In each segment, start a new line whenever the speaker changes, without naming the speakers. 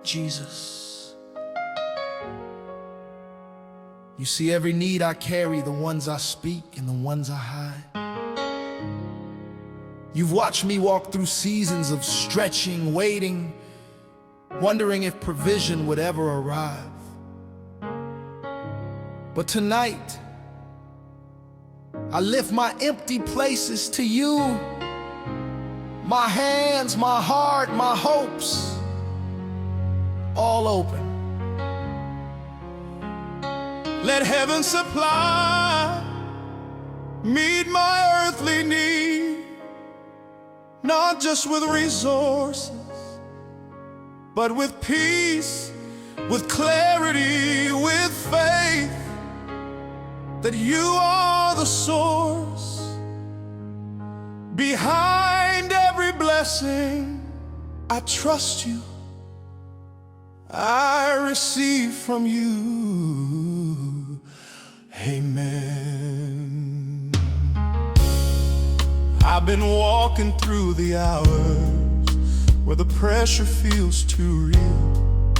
Jesus. You see every need I carry, the ones I speak and the ones I hide. You've watched me walk through seasons of stretching, waiting, wondering if provision would ever arrive. But tonight, I lift my empty places to you. My hands, my heart, my hopes, all open.
Let heaven supply, meet my earthly need, not just with resources, but with peace, with clarity, with faith, that you are the source. Behind every blessing, I trust you, I receive from you. Amen. I've been walking through the hours where the pressure feels too real,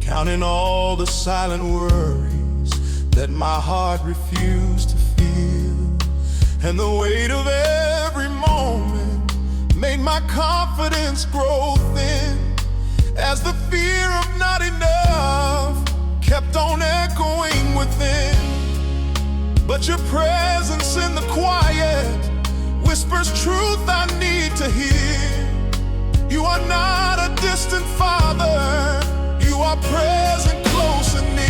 counting all the silent worries that my heart refused to feel. And the weight of every moment made my confidence grow thin, as the fear of not enough kept on echoing within. But your presence in the quiet whispers truth I need to hear. You are not a distant father, you are present, close and near.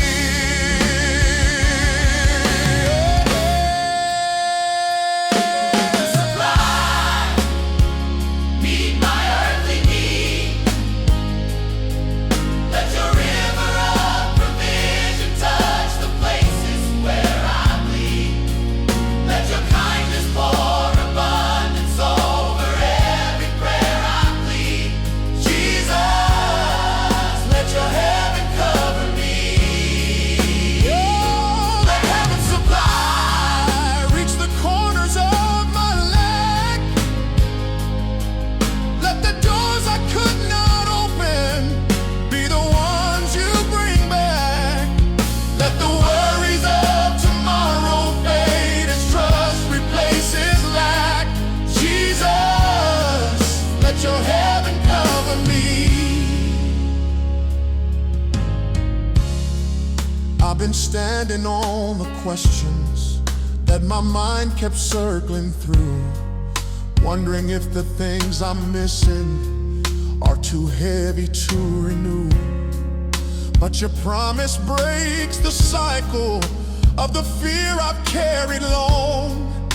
I've been standing on the questions that my mind kept circling through, wondering if the things I'm missing are too heavy to renew. But your promise breaks the cycle of the fear I've carried long,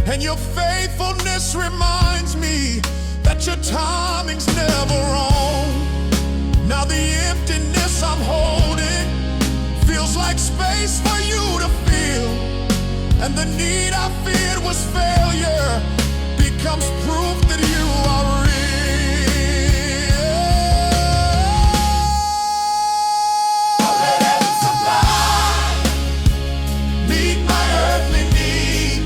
and your faithfulness reminds me that your timing's never wrong. Now the emptiness I'm holding feels like space for you to feel, and the need I feared was failure becomes proof that you are real. Let heaven supply, meet my earthly need.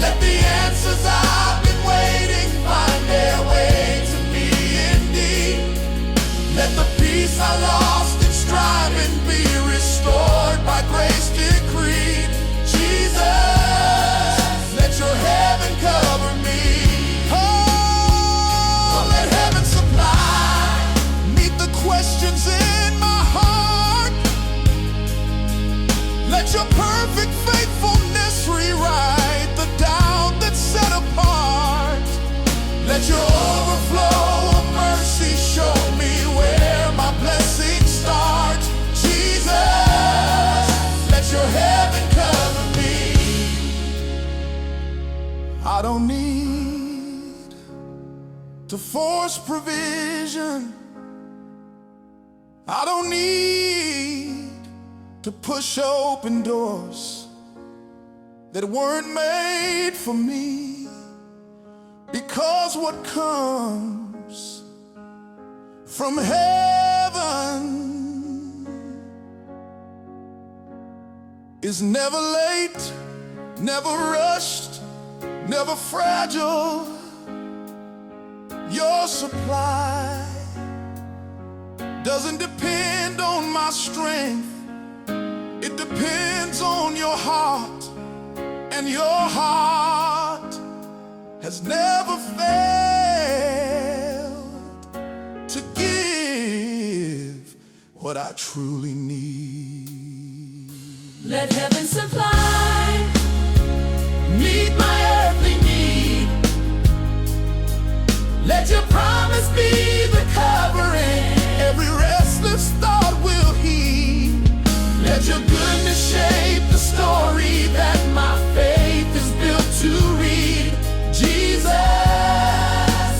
Let the answers I've been waiting find their way to me indeed. Let the peace I lost striving be restored by grace decreed. Jesus, let your heaven cover me. Oh, let heaven supply, meet the questions in my heart. Let your perfect faithfulness rewrite the doubt that's set apart. Let your overflow of mercy show me where my blessings start. Jesus, let your heaven cover me. I don't need to force provision. I don't need to push open doors that weren't made for me, because what comes from heaven is never late, never rushed, never fragile. Your supply doesn't depend on my strength. It depends on your heart, and your heart has never failed to give what I truly need.
Let heaven supply, meet my earthly need. Let your promise be the covering
Every restless thought will heed.
Let your goodness shape the story that my faith is built to read. Jesus,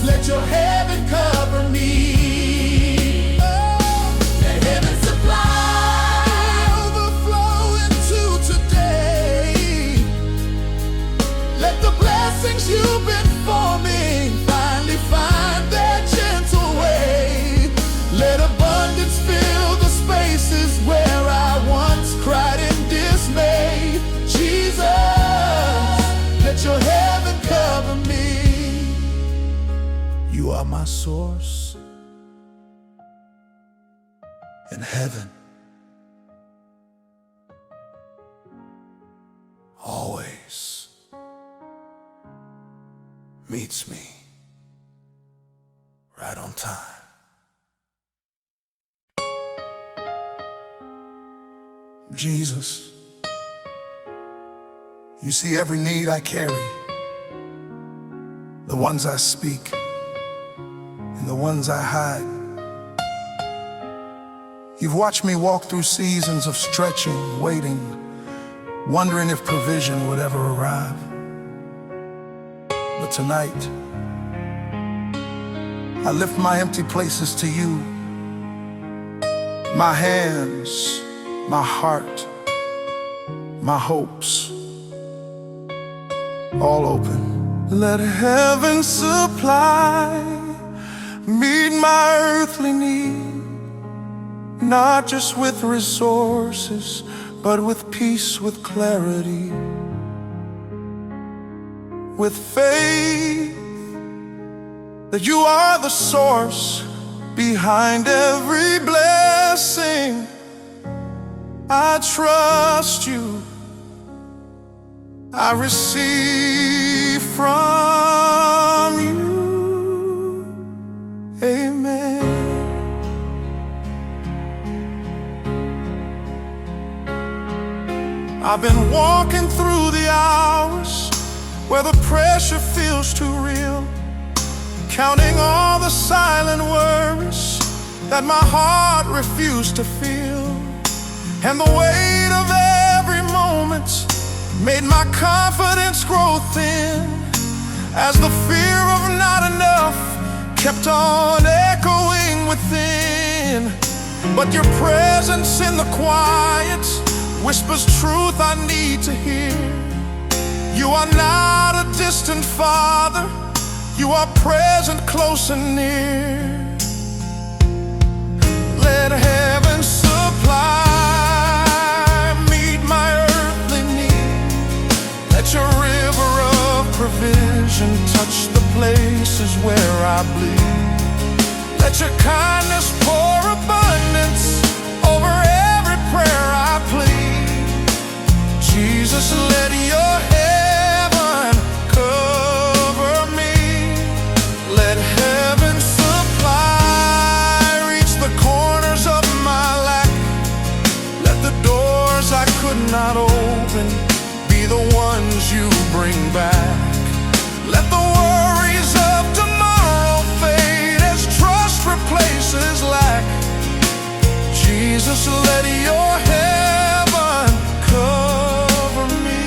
let your heaven cover me. Let heaven supply,
overflow into today.
let the blessings you've been forming finally find their gentle way. Let abundance fill the spaces where I once cried in dismay. Jesus, let your heaven cover me.
You are my source, and heaven always meets me right on time. Jesus, you see every need I carry, the ones I speak and the ones I hide. You've watched me walk through seasons of stretching, waiting, wondering if provision would ever arrive. But tonight, I lift my empty places to you. My hands, my heart, my hopes, all open. Let heaven supply, meet my earthly need, not just with resources, but with peace, with clarity, with faith that you are the source behind every blessing. I trust you, I receive from you. Amen. I've been walking through the hours where the pressure feels too real, counting all the silent worries that my heart refused to feel. And the weight of every moment made my confidence grow thin, as the fear of not enough kept on echoing within. But your presence in the quiet whispers truth I need to hear. You are not a distant Father, you are present, close and near. Let heaven supply, your river of provision touch the places where I bleed. Let your kindness pour abundance over every prayer I plead. Jesus, let your heaven cover me. Let heaven supply, reach the corners of my lack. Let the doors I could not open be the ones you bring back. Let the worries of tomorrow fade as trust replaces lack. Jesus, let your heaven cover me.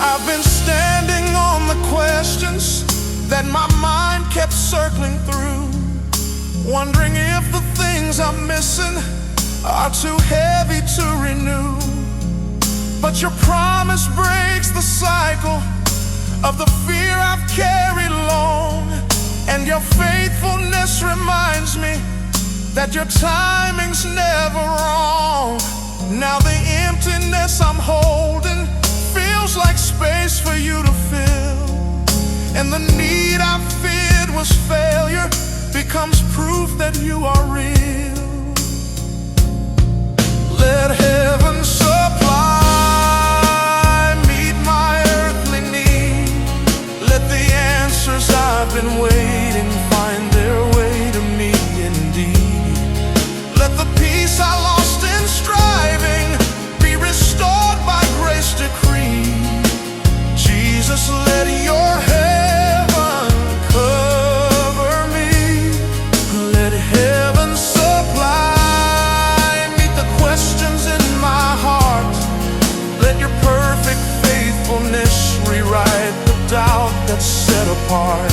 I've been standing on the questions that my mind kept circling through, wondering if the things I'm missing are too heavy to renew. But your promise breaks the cycle of the fear I've carried long, and your faithfulness reminds me that your timing's never wrong. Now the emptiness I'm holding feels like space for you to fill,
and the need I feared was failure becomes proof that you are real. Let heaven supply, meet my earthly need. Let the answers I've been waiting find their way to me indeed. Let the peace I lost in striving be restored by grace decree. Jesus, let your heaven cover me. Let heaven supply, meet the questions in my heart. Let your perfect faithfulness rewrite the doubt that's set apart.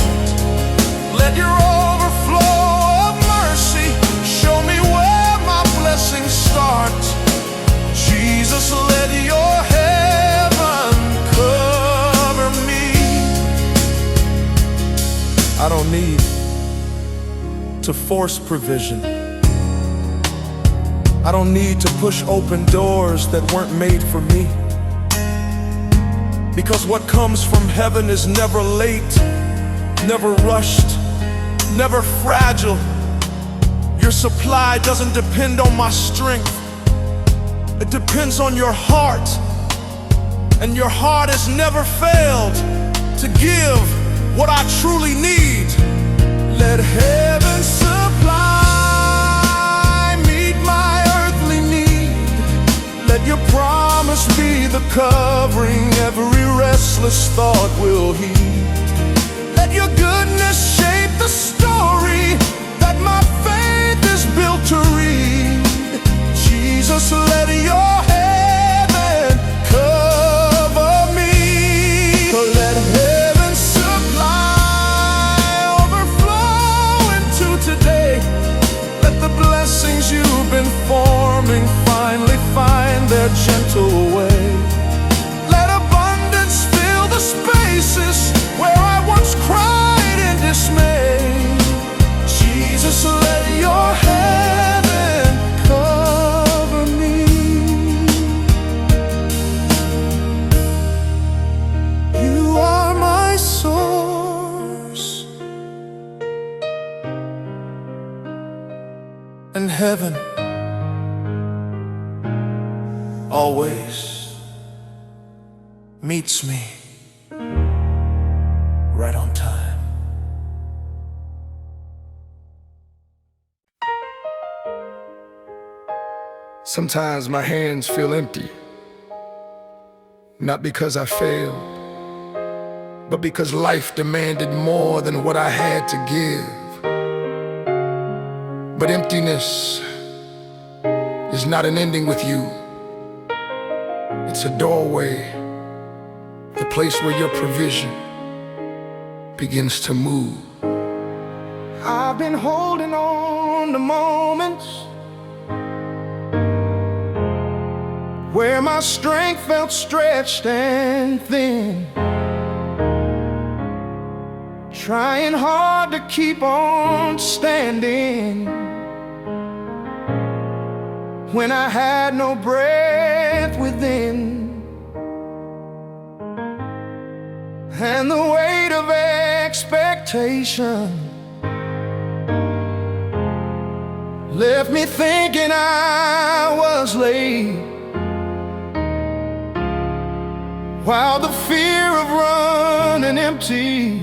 Let your overflow of mercy show me where my blessings start. Jesus, let your heaven cover me. I don't need to force provision. I don't need to push open doors that weren't made for me. Because what comes from heaven is never late, never rushed, never fragile. Your supply doesn't depend on my strength. It depends on your heart. And your heart has never failed to give what I truly need. Let heaven supply, meet my earthly need. Let your promise be the covering every restless thought will heed. Let your goodness shape the story that my faith is built to read. Jesus, let your heaven cover me. Let heaven supply, overflow into today. Let the blessings you've been forming finally find their gentle way. Let abundance fill the spaces where I once cried in dismay. Jesus, let your heaven cover me. You are my source, and heaven always meets me right on time.
Sometimes my hands feel empty, not because I failed, but because life demanded more than what I had to give. But emptiness is not an ending with you. It's a doorway, the place where your provision begins to move. I've been holding on to moments where my strength felt stretched and thin, trying hard to keep on standing when I had no breath within. And the weight of expectation left me thinking I was late, while the fear of running empty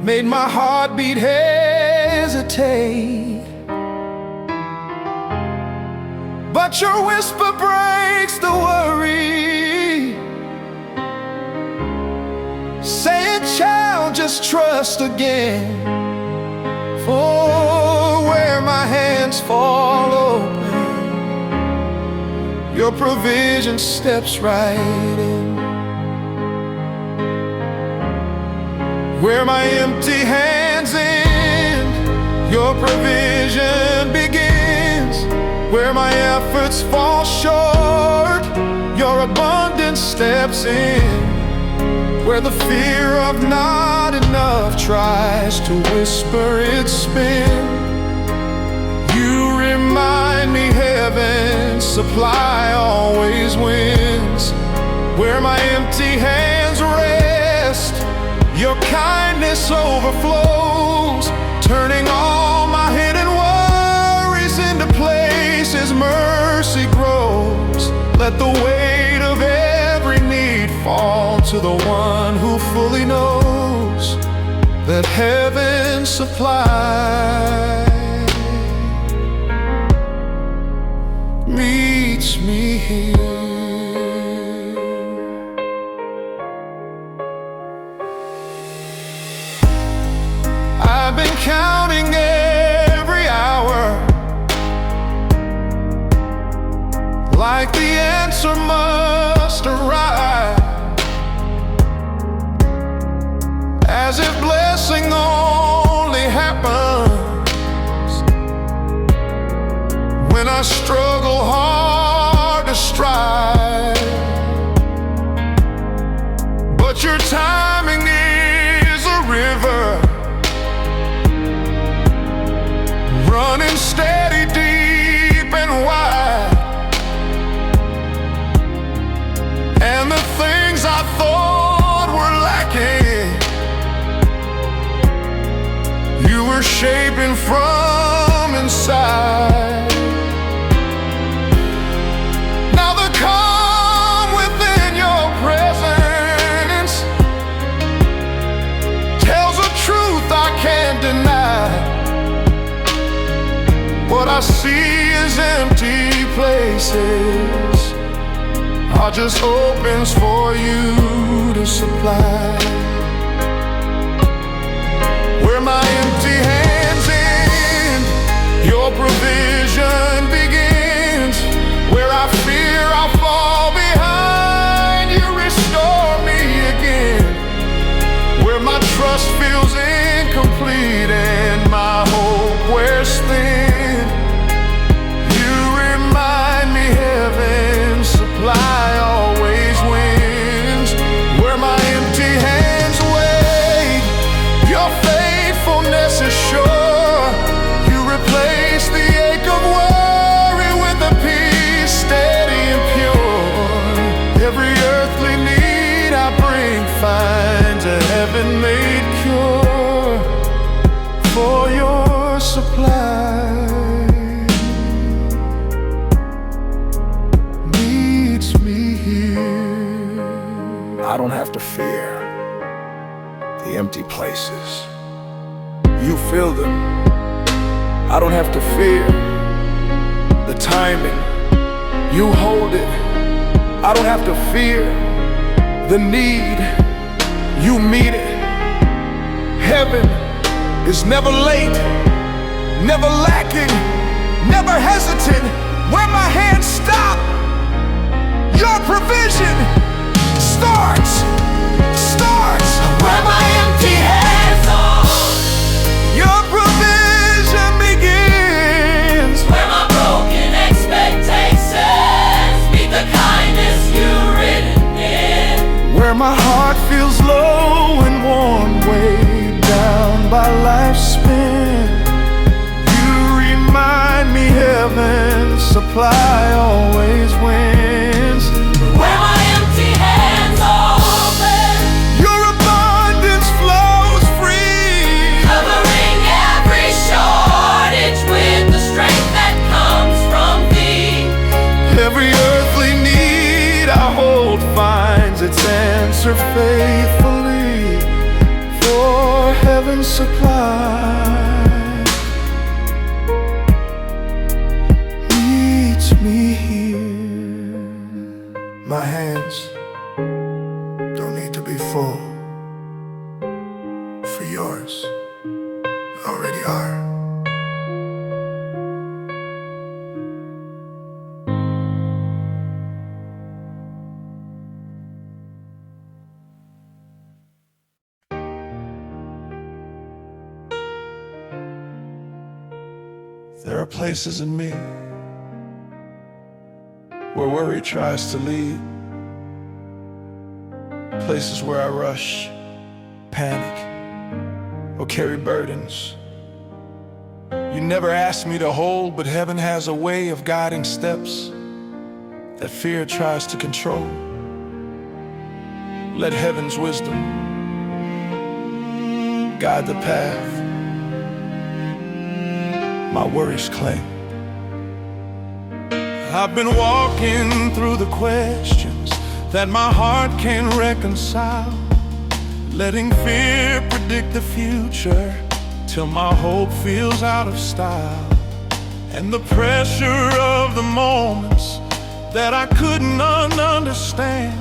made my heartbeat hesitate. But your whisper breaks the worry, saying, child, just trust again. For where my hands fall open, your provision steps right in. Where my empty hands end, your provision begins. Where my efforts fall short, your abundance steps in. Where the fear of not enough tries to whisper its spin, you remind me heaven's supply always wins. Where my empty hands
kindness overflows, turning all my hidden worries into places mercy grows. Let the weight of every need fall to the one who fully knows that heaven supply meets me here. I've been counting every hour, like the answer must arrive, as if blessing only happens when I struggle hard to strive. But your timing is a river, running steady, deep and wide. And the things I thought were lacking, you were shaping from inside. Now the calm within your presence tells a truth I can't deny. What I see is empty places are just opens for you to supply. Where my empty hands end, your provision begins. Where I fear I'll fall behind, you restore me again. Where my trust feels incomplete and my hope wears thin, you remind me heaven's supply always wins. Where my empty hands wait, your faithfulness is sure. You replace the ache of worry with a peace steady and pure. Every earthly need I bring finds a heaven-made cure for your supply. Meets me here. I don't have to fear the empty places, you fill them. I don't have to fear the timing, you hold it. I don't have to fear the need, you meet it. Heaven is never late, never lacking, never hesitant. Where my hands stop, your provision starts. Where my empty hands are, your provision begins.
Where my broken expectations meet the kindness you've written in.
Where my heart feels low and worn, weighed down by life's spin, you remind me heaven's supply always wins.
Where my empty hands are open,
Your abundance flows free,
covering every shortage with the strength that comes from thee.
every earthly need I hold finds its answer faithfully, for heaven's supply meets me here. My hands don't need to be full, for yours already are. There are places in me where worry tries to lead, places where I rush, panic, or carry burdens. You never asked me to hold, but heaven has a way of guiding steps that fear tries to control. Let heaven's wisdom
guide the path my worries claim.
I've been walking through the questions that my heart can't reconcile, letting fear predict the future till my hope feels out of style. And the pressure of the moments that I couldn't understand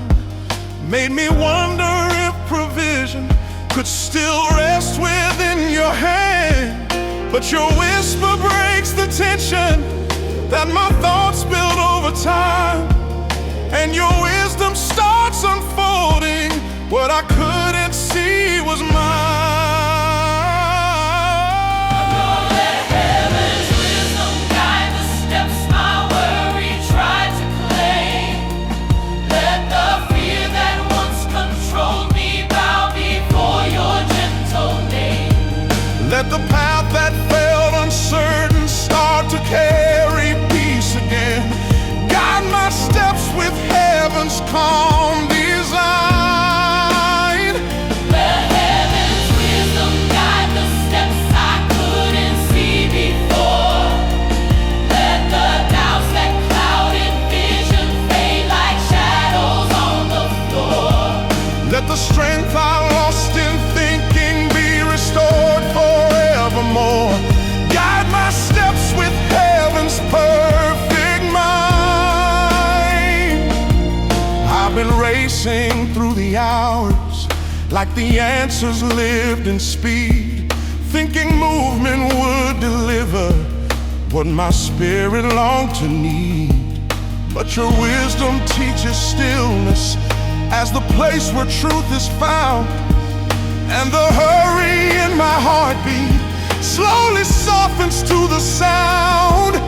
made me wonder if provision could still rest within your hand. But your whisper breaks the tension that my thoughts build over time, and your wisdom starts unfolding what I couldn't see was mine. Let the path that felt uncertain start to carry peace again. Guide my steps with heaven's calm design.
Let heaven's wisdom guide the steps I couldn't see before. Let the doubts that clouded vision fade like shadows on the floor.
Let the strength I lost in thinking be restored forevermore. Guide my steps with heaven's perfect mind. I've been racing through the hours like the answers lived in speed, thinking movement would deliver what my spirit longed to need. But your wisdom teaches stillness as the place where truth is found, and the hurry in my heartbeat slowly softens to the sound.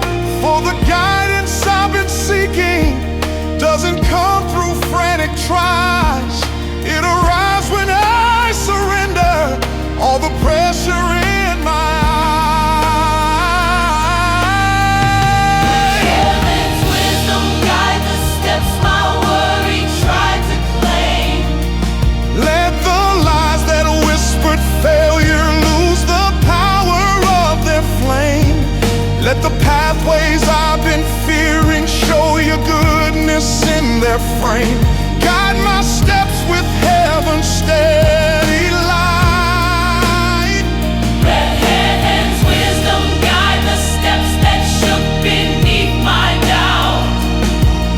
For the guidance I've been seeking doesn't come through frantic tries. It arrives when I surrender all the pressure in my eyes.
Heaven's wisdom guide the steps my worry tried to claim.
Let the lies that whispered failure lose the power of their flame. Let the pathways I've been fearing show your goodness in their frame. Guide my steps with heaven's steady light.
Let heaven's wisdom guide the steps that shook beneath my doubt.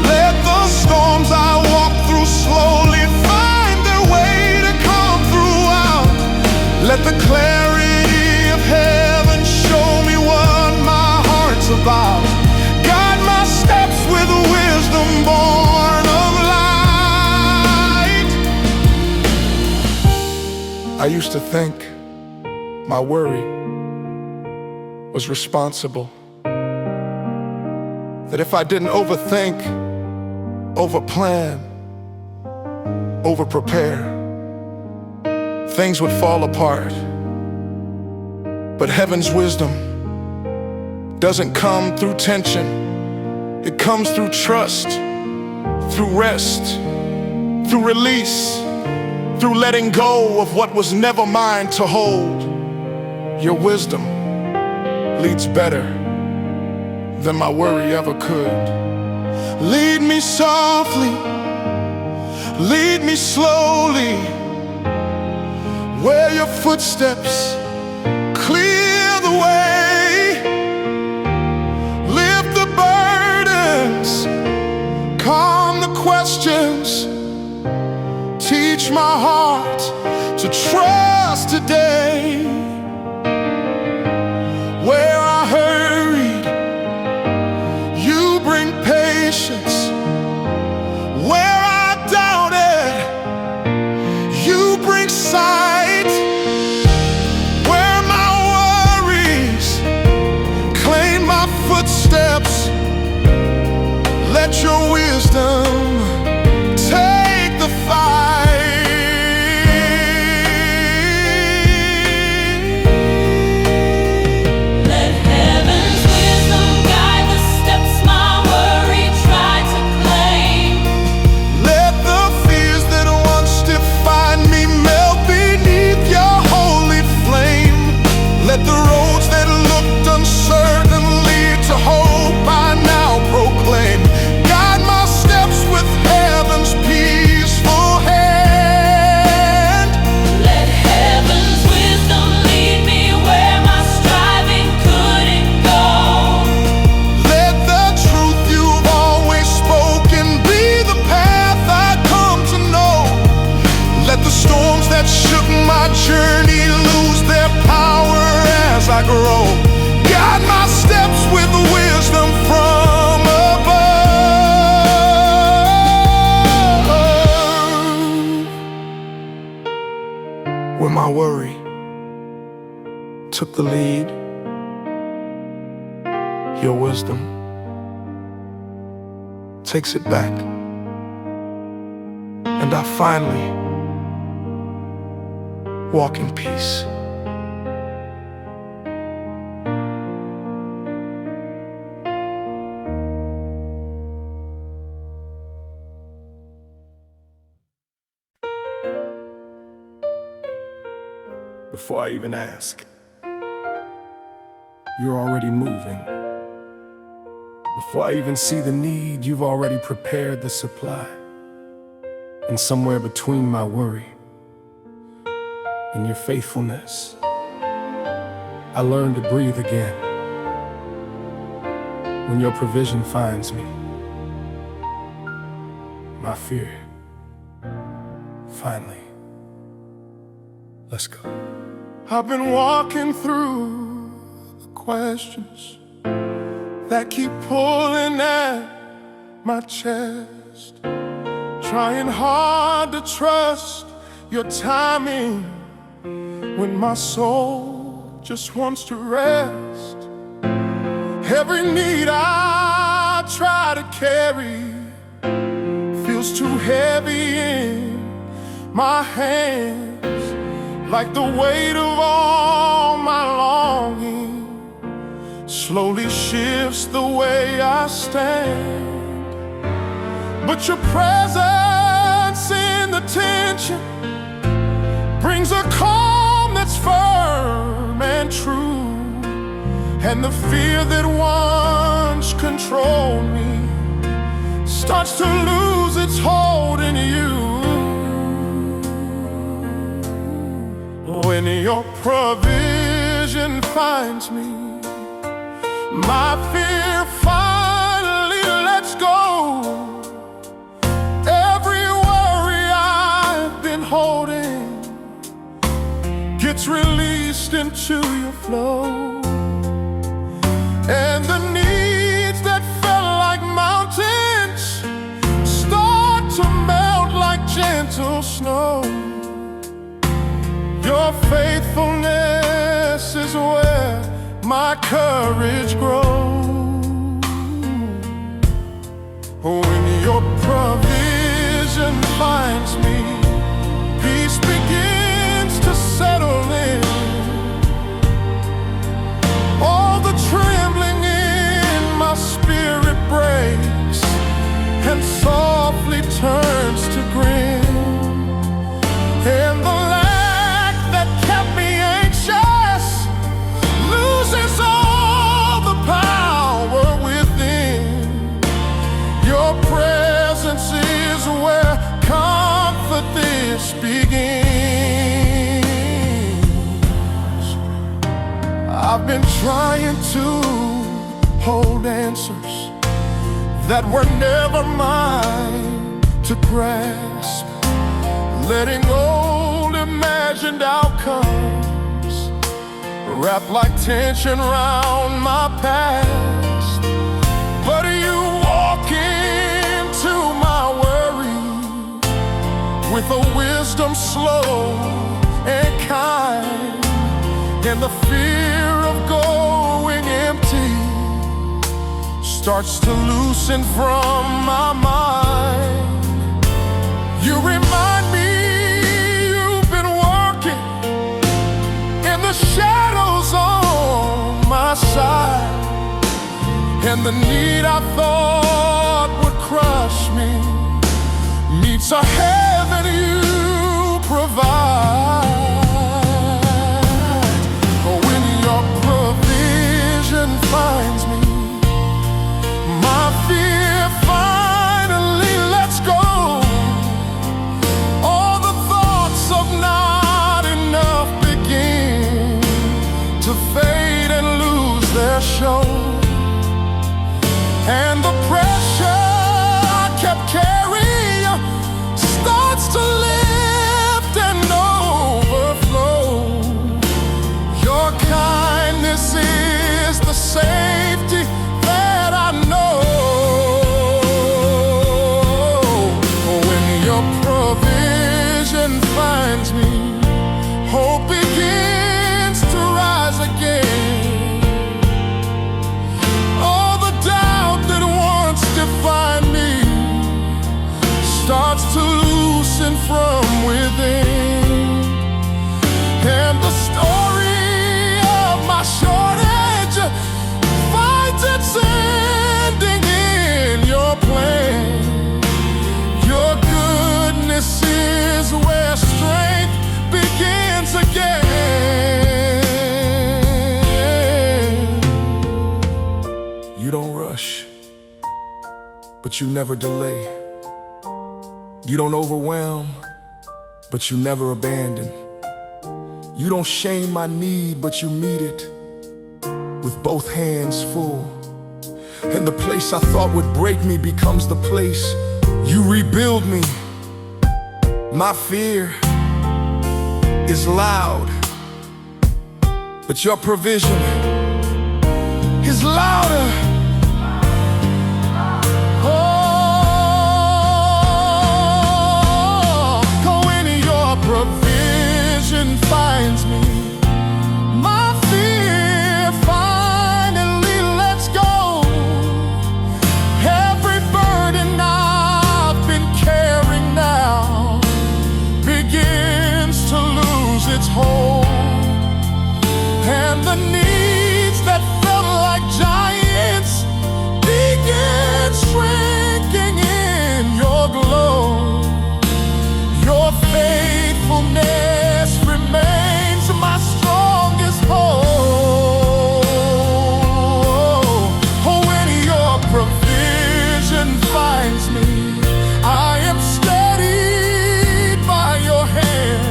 Let the storms I walk through slowly find their way to come throughout. Let the clarity of heaven show me what my heart's about. Guide my steps with wisdom born of light. I used to think my worry was responsible, that if I didn't overthink, overplan, overprepare, things would fall apart. But heaven's wisdom doesn't come through tension. It comes through trust, through rest, through release, through letting go of what was never mine to hold. Your wisdom leads better than my worry ever could. Lead me softly, lead me slowly, where your footsteps clear the way. Lift the burdens, calm the questions, teach my heart to trust today. Where I hurried, you bring patience. Where I doubted, you bring sight. Where my worries claim my footsteps, let your wisdom take the fight.
Let heaven's wisdom guide the steps my worry tried to claim.
Let the fears that once defined me melt beneath your holy flame.
worry took the lead, your wisdom takes it back, and I finally walk in peace. Before I even ask, you're already moving. Before I even see the need, you've already prepared the supply. And somewhere between my worry and your faithfulness, I learn to breathe again. When your provision finds me, my fear finally lets go. I've been walking through the questions that keep pulling at my chest, trying hard to trust your timing when my soul just wants to rest. Every need I try to carry feels too heavy in my hands, like the weight of all my longing slowly shifts the way I stand. But your presence in the tension brings a calm that's firm and true, and the fear that once controlled me starts to lose its hold in you. When your provision finds me, my fear finally lets go. Every worry I've been holding gets released into your flow, and the needs that felt like mountains start to melt like gentle snow. Your faithfulness is where my courage grows. When your provision finds me, peace begins to settle in. All the trembling in my spirit breaks and softly turns to grin. And the lack that kept me anxious loses all the power within. Your presence is where confidence begins. I've been trying to hold answers that were never mine to grasp, letting old imagined outcomes wrap like tension round my past. But you walk into my worry with a wisdom slow and kind, and the fear of going empty starts to loosen from my mind. You remind me you've been working in the shadows on my side, and the need I thought would crush me meets a heaven you provide. When your provision finds me, my fear finally lets go. All the thoughts of not enough begin to fade and lose their show, and the pressure I kept carrying starts to lift and but you never delay. You don't overwhelm, but you never abandon. You don't shame my need, but you meet it with both hands full. And the place I thought would break me becomes the place you rebuild me. My fear is loud, but your provision is louder.
Oh, when your provision finds me, my fear finally lets go. Every burden I've been carrying now begins to lose its hold, and the needs that felt like giants begin shrinking in your glow. Your faithfulness remains my strongest hold. Oh, when your provision finds me, I am steadied by your hand.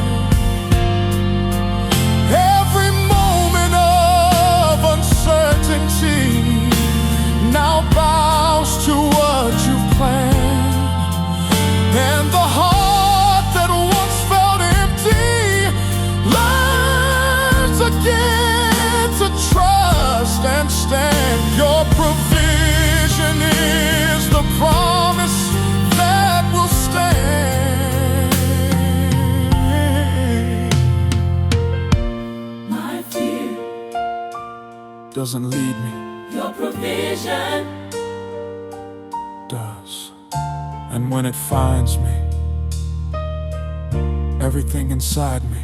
Every moment of uncertainty now bows to what you've planned, and the heart that once felt empty learns again to trust and stand. Your provision is the promise that will stand.
My fear,
Doesn't lead me,
your provision.
does. And when it finds me, everything inside me